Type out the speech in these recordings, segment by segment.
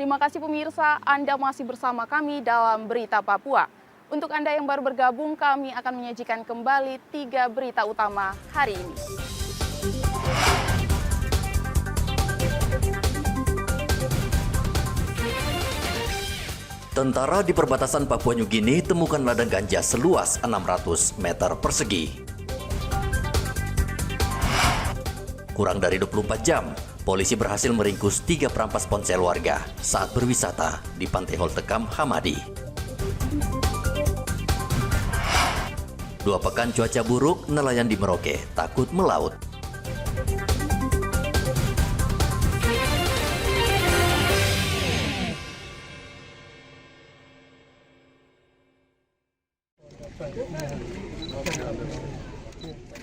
Terima kasih pemirsa, Anda masih bersama kami dalam Berita Papua. Untuk Anda yang baru bergabung, kami akan menyajikan kembali 3 berita utama hari ini. Tentara di perbatasan Papua Nugini temukan ladang ganja seluas 600 meter persegi. Kurang dari 24 jam, polisi berhasil meringkus 3 perampas ponsel warga saat berwisata di Pantai Holtekam, Hamadi. 2 pekan cuaca buruk, nelayan di Merauke takut melaut.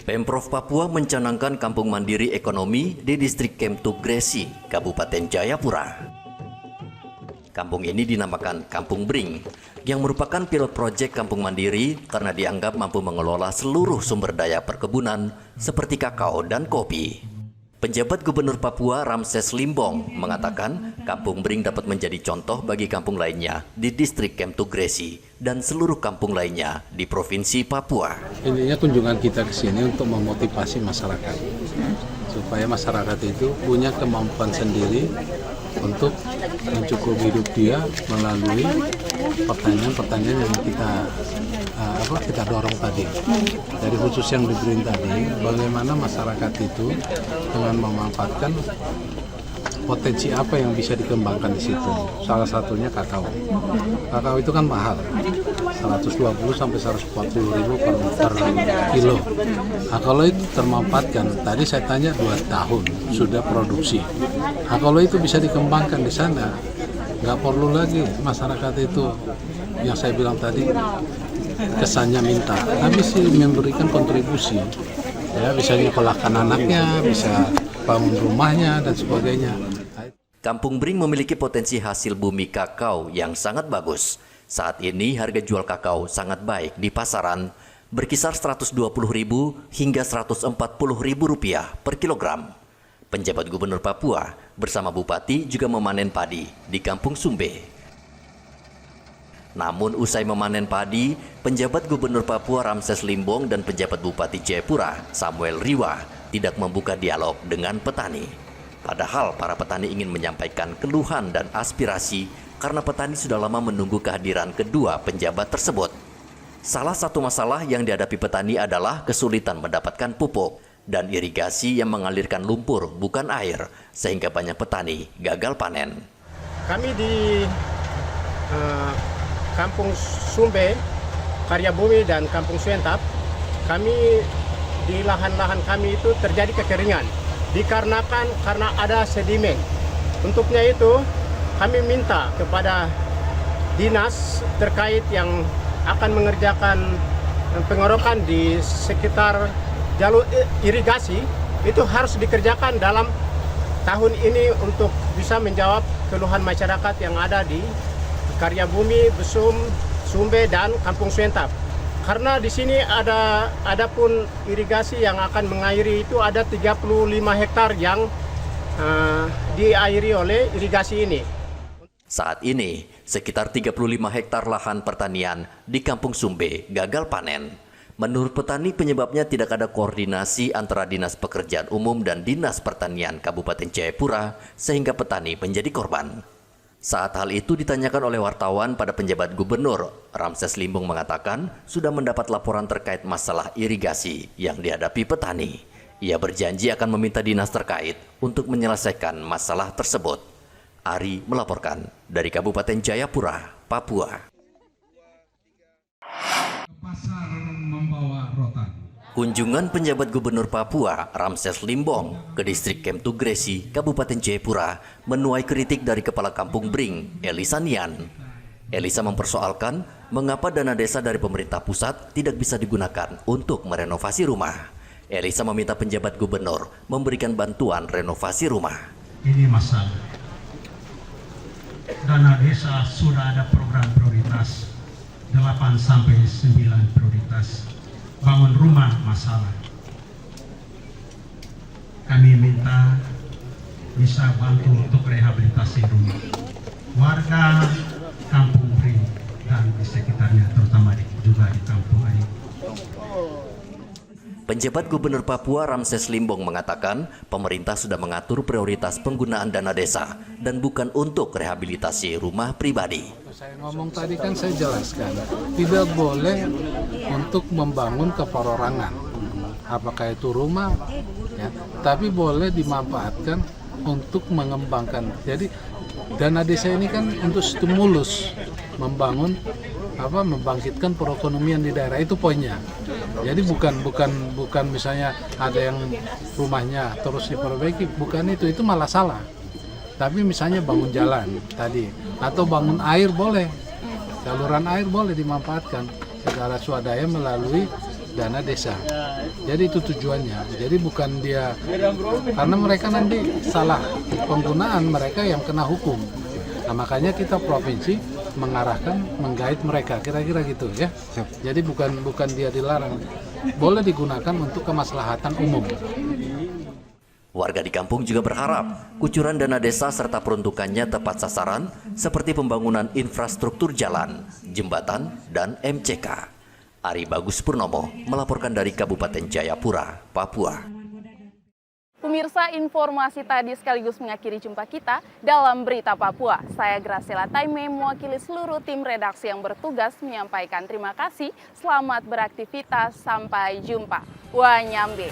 Pemprov Papua mencanangkan kampung mandiri ekonomi di distrik Kemtu Gresi, Kabupaten Jayapura. Kampung ini dinamakan Kampung Bring, yang merupakan pilot proyek kampung mandiri karena dianggap mampu mengelola seluruh sumber daya perkebunan seperti kakao dan kopi. Penjabat Gubernur Papua Ramses Limbong mengatakan Kampung Bring dapat menjadi contoh bagi kampung lainnya di distrik Kemtu Gresi dan seluruh kampung lainnya di Provinsi Papua. Intinya kunjungan kita ke sini untuk memotivasi masyarakat supaya masyarakat itu punya kemampuan sendiri untuk mencukupi hidup dia melalui pertanyaan-pertanyaan yang kita dorong tadi. Dari khusus yang diberi tadi, bagaimana masyarakat itu dengan memanfaatkan potensi apa yang bisa dikembangkan di situ. Salah satunya kakao. Kakao itu kan mahal, 120 sampai 140 ribu per kilo. Nah, kalau itu termanfaatkan, tadi saya tanya 2 tahun sudah produksi. Nah, kalau itu bisa dikembangkan di sana, nggak perlu lagi masyarakat itu yang saya bilang tadi kesannya minta, tapi sih memberikan kontribusi. Ya, bisa nyekolahkan anaknya, bisa bangun rumahnya dan sebagainya. Kampung Bring memiliki potensi hasil bumi kakao yang sangat bagus. Saat ini harga jual kakao sangat baik di pasaran, berkisar Rp120.000 hingga Rp140.000 per kilogram. Penjabat Gubernur Papua bersama Bupati juga memanen padi di Kampung Sumbe. Namun usai memanen padi, penjabat Gubernur Papua Ramses Limbong dan penjabat Bupati Jayapura Samuel Riwa tidak membuka dialog dengan petani. Padahal para petani ingin menyampaikan keluhan dan aspirasi karena petani sudah lama menunggu kehadiran kedua penjabat tersebut. Salah satu masalah yang dihadapi petani adalah kesulitan mendapatkan pupuk dan irigasi yang mengalirkan lumpur bukan air, sehingga banyak petani gagal panen. Kami di Kampung Sumbe, Karya Bumi dan Kampung Suentap, kami di lahan-lahan kami itu terjadi kekeringan dikarenakan karena ada sedimen. Untuknya itu kami minta kepada dinas terkait yang akan mengerjakan pengorokan di sekitar jalur irigasi itu harus dikerjakan dalam tahun ini untuk bisa menjawab keluhan masyarakat yang ada di Karya Bumi, Besum, Sumbe dan Kampung Suentap. Karena di sini ada pun irigasi yang akan mengairi itu ada 35 hektar yang diairi oleh irigasi ini. Saat ini, sekitar 35 hektar lahan pertanian di Kampung Sumbe gagal panen. Menurut petani, penyebabnya tidak ada koordinasi antara Dinas Pekerjaan Umum dan Dinas Pertanian Kabupaten Jayapura, sehingga petani menjadi korban. Saat hal itu ditanyakan oleh wartawan pada penjabat gubernur, Ramses Limbong mengatakan sudah mendapat laporan terkait masalah irigasi yang dihadapi petani. Ia berjanji akan meminta dinas terkait untuk menyelesaikan masalah tersebut. Ari melaporkan dari Kabupaten Jayapura, Papua. Pasar membawa rotan. Kunjungan penjabat Gubernur Papua Ramses Limbong ke distrik Kemtu Gresi, Kabupaten Jayapura menuai kritik dari Kepala Kampung Bring, Elisa Nian. Elisa mempersoalkan mengapa dana desa dari pemerintah pusat tidak bisa digunakan untuk merenovasi rumah. Elisa meminta penjabat gubernur memberikan bantuan renovasi rumah. Ini masalah. Dana desa sudah ada program prioritas 8 sampai 9 prioritas. Bangun rumah masalah. Kami minta bisa bantu untuk rehabilitasi rumah. warga Kampung Pri dan di sekitarnya, terutama juga di Kampung Ani. Penjabat Gubernur Papua Ramses Limbong mengatakan pemerintah sudah mengatur prioritas penggunaan dana desa dan bukan untuk rehabilitasi rumah pribadi. Saya ngomong tadi kan saya jelaskan, tidak boleh untuk membangun keperorangan. Apakah itu rumah, ya, tapi boleh dimanfaatkan untuk mengembangkan. Jadi dana desa ini kan untuk stimulus membangun membangkitkan perekonomian di daerah, itu poinnya. Jadi bukan misalnya ada yang rumahnya terus diperbaiki, bukan itu malah salah. Tapi misalnya bangun jalan tadi atau bangun air boleh, saluran air boleh dimanfaatkan secara swadaya melalui dana desa. Jadi itu tujuannya. Jadi bukan dia, karena mereka nanti salah penggunaan, mereka yang kena hukum. Nah, makanya kita provinsi mengarahkan, menggait mereka, kira-kira gitu ya. Jadi bukan dia dilarang, boleh digunakan untuk kemaslahatan umum. Warga di kampung juga berharap kucuran dana desa serta peruntukannya tepat sasaran seperti pembangunan infrastruktur jalan, jembatan, dan MCK. Ari Bagus Purnomo melaporkan dari Kabupaten Jayapura, Papua. Pemirsa, informasi tadi sekaligus mengakhiri jumpa kita dalam Berita Papua. Saya Graciela Taime mewakili seluruh tim redaksi yang bertugas menyampaikan terima kasih. Selamat beraktivitas, sampai jumpa. Wanyambe.